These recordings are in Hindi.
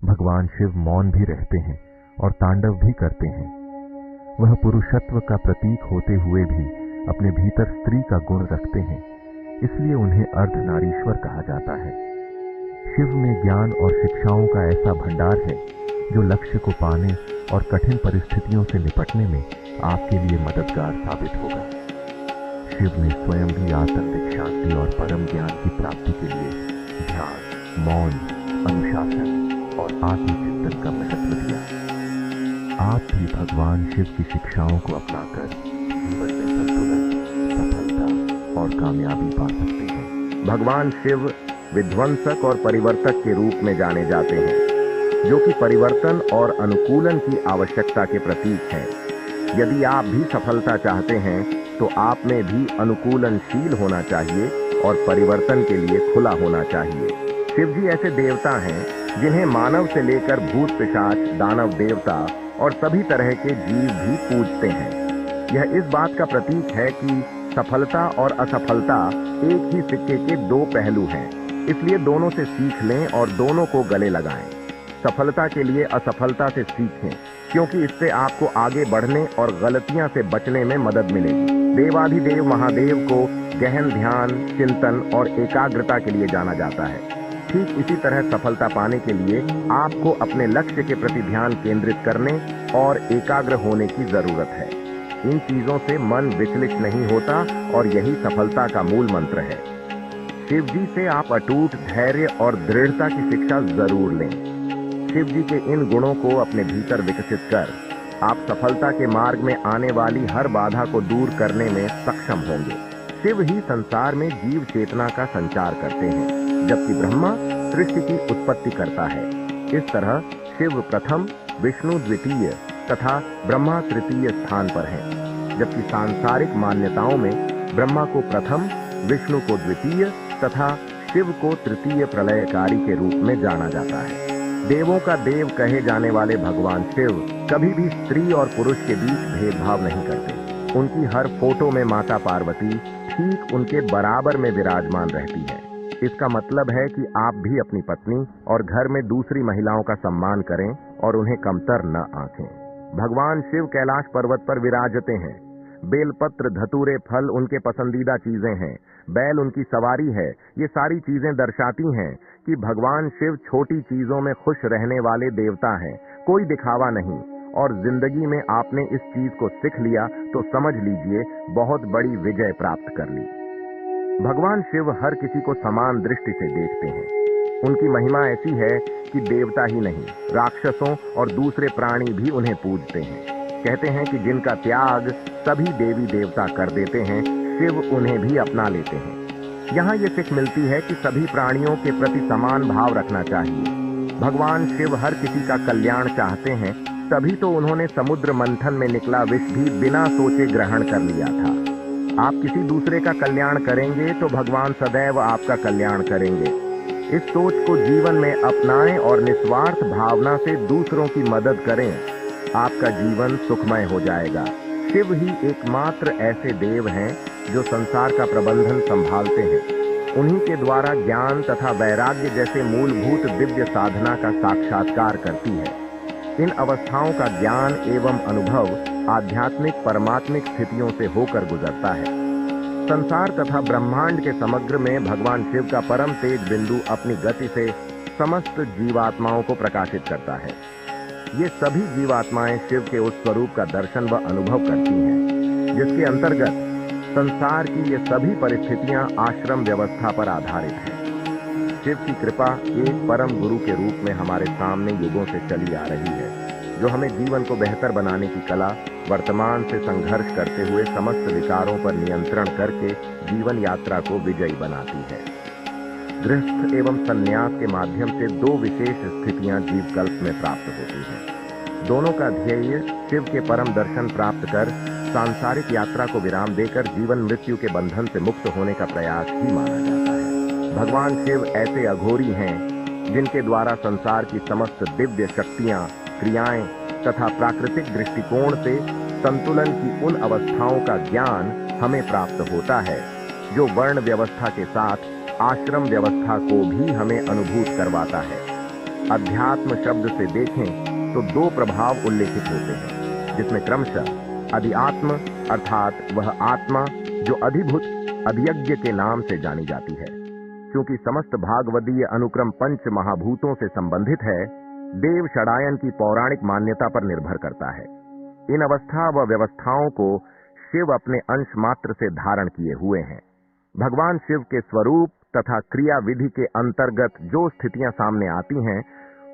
भगवान शिव मौन भी रहते हैं और तांडव भी करते हैं। वह पुरुषत्व का प्रतीक होते हुए भी अपने भीतर स्त्री का गुण रखते हैं, इसलिए उन्हें अर्धनारीश्वर कहा जाता है। शिव में ज्ञान और शिक्षाओं का ऐसा भंडार है जो लक्ष्य को पाने और कठिन परिस्थितियों से निपटने में आपके लिए मददगार साबित होगा। शिव ने स्वयं भी आत्मिक शांति और परम ज्ञान की प्राप्ति के लिए ध्यान, मौन, अनुशासन और आत्मचिंतन का महत्व दिया। आप भी भगवान शिव की शिक्षाओं को अपनाकर जीवन में संतुलन, सफलता और कामयाबी पा सकते हैं। भगवान शिव विध्वंसक और परिवर्तक के रूप में जाने जाते हैं, जो कि परिवर्तन और अनुकूलन की आवश्यकता के प्रतीक हैं। यदि आप भी सफलता चाहते हैं तो आप में भी अनुकूलनशील होना चाहिए और परिवर्तन के लिए खुला होना चाहिए। शिव जी ऐसे देवता हैं जिन्हें मानव से लेकर भूत पिशाच, दानव देवता और सभी तरह के जीव भी पूजते हैं। यह इस बात का प्रतीक है कि सफलता और असफलता एक ही सिक्के के दो पहलू हैं, इसलिए दोनों से सीख लें और दोनों को गले लगाएं। सफलता के लिए असफलता से सीखें, क्योंकि इससे आपको आगे बढ़ने और गलतियां से बचने में मदद मिलेगी। देवाधिदेव महादेव को गहन ध्यान, चिंतन और एकाग्रता के लिए जाना जाता है। ठीक इसी तरह सफलता पाने के लिए आपको अपने लक्ष्य के प्रति ध्यान केंद्रित करने और एकाग्र होने की जरूरत है। इन चीजों से मन विचलित नहीं होता और यही सफलता का मूल मंत्र है। शिव जी से आप अटूट धैर्य और दृढ़ता की शिक्षा जरूर लें। शिव जी के इन गुणों को अपने भीतर विकसित कर आप सफलता के मार्ग में आने वाली हर बाधा को दूर करने में सक्षम होंगे। शिव ही संसार में जीव चेतना का संचार करते हैं, जबकि ब्रह्मा सृष्टि की उत्पत्ति करता है। इस तरह शिव प्रथम, विष्णु द्वितीय तथा ब्रह्मा तृतीय स्थान पर हैं, जबकि सांसारिक मान्यताओं में ब्रह्मा को प्रथम, विष्णु को द्वितीय तथा शिव को तृतीय प्रलयकारी के रूप में जाना जाता है। देवों का देव कहे जाने वाले भगवान शिव कभी भी स्त्री और पुरुष के बीच भेदभाव नहीं करते। उनकी हर फोटो में माता पार्वती ठीक उनके बराबर में विराजमान रहती है। इसका मतलब है कि आप भी अपनी पत्नी और घर में दूसरी महिलाओं का सम्मान करें और उन्हें कमतर न आंकें। भगवान शिव कैलाश पर्वत पर विराजते हैं। बेलपत्र, धतूरे, फल उनके पसंदीदा चीजें हैं। बैल उनकी सवारी है। ये सारी चीजें दर्शाती हैं कि भगवान शिव छोटी चीजों में खुश रहने वाले देवता हैं, कोई दिखावा नहीं। और जिंदगी में आपने इस चीज को सीख लिया तो समझ लीजिए बहुत बड़ी विजय प्राप्त कर ली। भगवान शिव हर किसी को समान दृष्टि से देखते हैं। उनकी महिमा ऐसी है कि देवता ही नहीं, राक्षसों और दूसरे प्राणी भी उन्हें पूजते हैं। कहते हैं कि जिनका त्याग सभी देवी देवता कर देते हैं, शिव उन्हें भी अपना लेते हैं। यहाँ ये सीख मिलती है कि सभी प्राणियों के प्रति समान भाव रखना चाहिए। भगवान शिव हर किसी का कल्याण चाहते हैं, तभी तो उन्होंने समुद्र मंथन में निकला विष भी बिना सोचे ग्रहण कर लिया था। आप किसी दूसरे का कल्याण करेंगे तो भगवान सदैव आपका कल्याण करेंगे। इस सोच को जीवन में अपनाएं और निस्वार्थ भावना से दूसरों की मदद करें। आपका जीवन सुखमय हो जाएगा। शिव ही एकमात्र ऐसे देव हैं जो संसार का प्रबंधन संभालते हैं। उन्हीं के द्वारा ज्ञान तथा वैराग्य जैसे मूलभूत दिव्य साधना का साक्षात्कार करती है। इन अवस्थाओं का ज्ञान एवं अनुभव आध्यात्मिक परमात्मिक स्थितियों से होकर गुजरता है। संसार तथा ब्रह्मांड के समग्र में भगवान शिव का परम तेज बिंदु अपनी गति से समस्त जीवात्माओं को प्रकाशित करता है। ये सभी जीवात्माएं शिव के उस स्वरूप का दर्शन व अनुभव करती हैं, जिसके अंतर्गत संसार की ये सभी परिस्थितियां आश्रम व्यवस्था पर आधारित हैं। शिव की कृपा एक परम गुरु के रूप में हमारे सामने युगों से चली आ रही है, जो हमें जीवन को बेहतर बनाने की कला, वर्तमान से संघर्ष करते हुए समस्त विकारों पर नियंत्रण करके जीवन यात्रा को विजयी बनाती है। गृहस्थ एवं संन्यास के माध्यम से दो विशेष स्थितियां जीवकल्प में प्राप्त होती हैं। दोनों का ध्येय शिव के परम दर्शन प्राप्त कर सांसारिक यात्रा को विराम देकर जीवन मृत्यु के बंधन से मुक्त होने का प्रयास ही माना जाता है। भगवान शिव ऐसे अघोरी हैं जिनके द्वारा संसार की समस्त दिव्य शक्तियां, क्रियाएं तथा प्राकृतिक दृष्टिकोण से संतुलन की उन अवस्थाओं का ज्ञान हमें प्राप्त होता है, जो वर्ण व्यवस्था के साथ आश्रम व्यवस्था को भी हमें अनुभूत करवाता है। अध्यात्म शब्द से देखें तो दो प्रभाव उल्लेखित होते हैं, जिसमें क्रमशः अधिआत्म अर्थात वह आत्मा जो अधिभूत अधियज्ञ के नाम से जानी जाती है। क्योंकि समस्त भागवदीय अनुक्रम पंच महाभूतों से संबंधित है, देव षडायन की पौराणिक मान्यता पर निर्भर करता है। इन अवस्था व व्यवस्थाओं को शिव अपने अंश मात्र से धारण किए हुए हैं। भगवान शिव के स्वरूप तथा क्रिया विधि के अंतर्गत जो स्थितियां सामने आती हैं,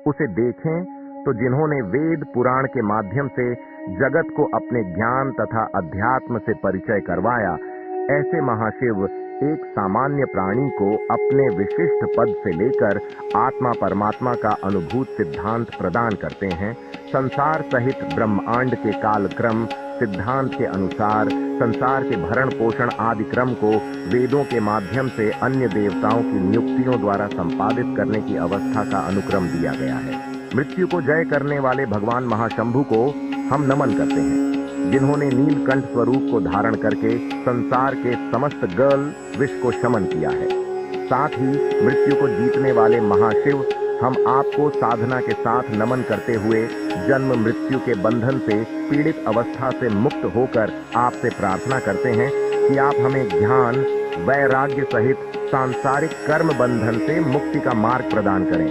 उसे देखें तो जिन्होंने वेद पुराण के माध्यम से जगत को अपने ज्ञान तथा अध्यात्म से परिचय करवाया, ऐसे महाशिव एक सामान्य प्राणी को अपने विशिष्ट पद से लेकर आत्मा परमात्मा का अनुभूत सिद्धांत प्रदान करते हैं। संसार सहित ब्रह्मांड के कालक्रम सिद्धांत के अनुसार संसार के भरण पोषण आदि क्रम को वेदों के माध्यम से अन्य देवताओं की नियुक्तियों द्वारा संपादित करने की अवस्था का अनुक्रम दिया गया है। मृत्यु को जय करने वाले भगवान महाशंभु को हम नमन करते हैं, जिन्होंने नीलकंठ स्वरूप को धारण करके संसार के समस्त गल विष को शमन किया है। साथ ही मृत्यु को जीतने वाले महाशिव हम आपको साधना के साथ नमन करते हुए जन्म मृत्यु के बंधन से पीड़ित अवस्था से मुक्त होकर आपसे प्रार्थना करते हैं कि आप हमें ज्ञान वैराग्य सहित सांसारिक कर्म बंधन से मुक्ति का मार्ग प्रदान करें।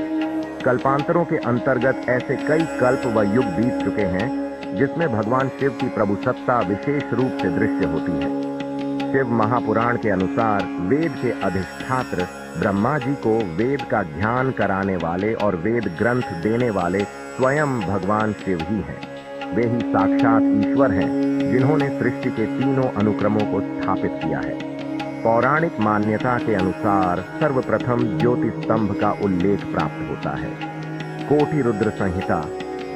कल्पांतरों के अंतर्गत ऐसे कई कल्प व युग बीत चुके हैं, जिसमें भगवान शिव की प्रभु सत्ता विशेष रूप से दृश्य होती है। शिव महापुराण के अनुसार वेद के अधिष्ठात्र ब्रह्मा जी को वेद का ज्ञान कराने वाले और वेद ग्रंथ देने वाले स्वयं भगवान शिव ही हैं। वे ही साक्षात ईश्वर हैं, जिन्होंने सृष्टि के तीनों अनुक्रमों को स्थापित किया है। पौराणिक मान्यता के अनुसार सर्वप्रथम ज्योति स्तंभ का उल्लेख प्राप्त होता है। कोटि रुद्र संहिता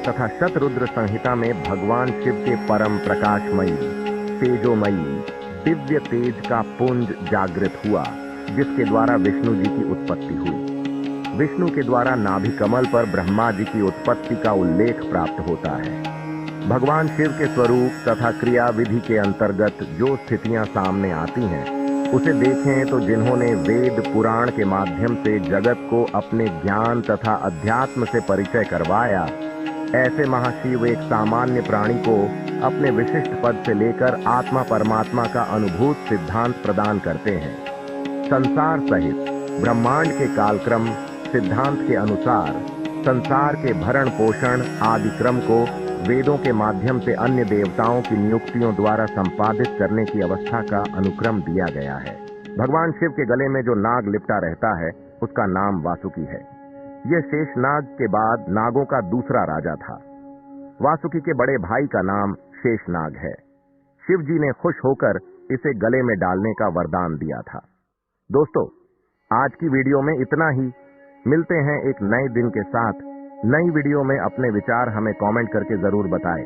तथा शतरुद्र संहिता में भगवान शिव के परम प्रकाशमयी तेजोमयी दिव्य तेज का पुंज जागृत हुआ, जिसके द्वारा विष्णु जी की उत्पत्ति हुई। विष्णु के द्वारा नाभि कमल पर ब्रह्मा जी की उत्पत्ति का उल्लेख प्राप्त होता है। भगवान शिव के स्वरूप तथा क्रिया विधि के अंतर्गत जो स्थितियां सामने आती हैं, उसे देखें तो जिन्होंने वेद पुराण के माध्यम से जगत को अपने ज्ञान तथा अध्यात्म से परिचय करवाया, ऐसे महाशिव एक सामान्य प्राणी को अपने विशिष्ट पद से लेकर आत्मा परमात्मा का अनुभूत सिद्धांत प्रदान करते हैं। संसार सहित ब्रह्मांड के कालक्रम सिद्धांत के अनुसार संसार के भरण पोषण आदि क्रम को वेदों के माध्यम से अन्य देवताओं की नियुक्तियों द्वारा संपादित करने की अवस्था का अनुक्रम दिया गया है। भगवान शिव के गले में जो नाग लिपटा रहता है, उसका नाम वासुकी है। यह शेषनाग के बाद नागों का दूसरा राजा था। वासुकी के बड़े भाई का नाम शेषनाग है। शिव जी ने खुश होकर इसे गले में डालने का वरदान दिया था। दोस्तों, आज की वीडियो में इतना ही। मिलते हैं एक नए दिन के साथ। नई वीडियो में अपने विचार हमें कमेंट करके जरूर बताएं।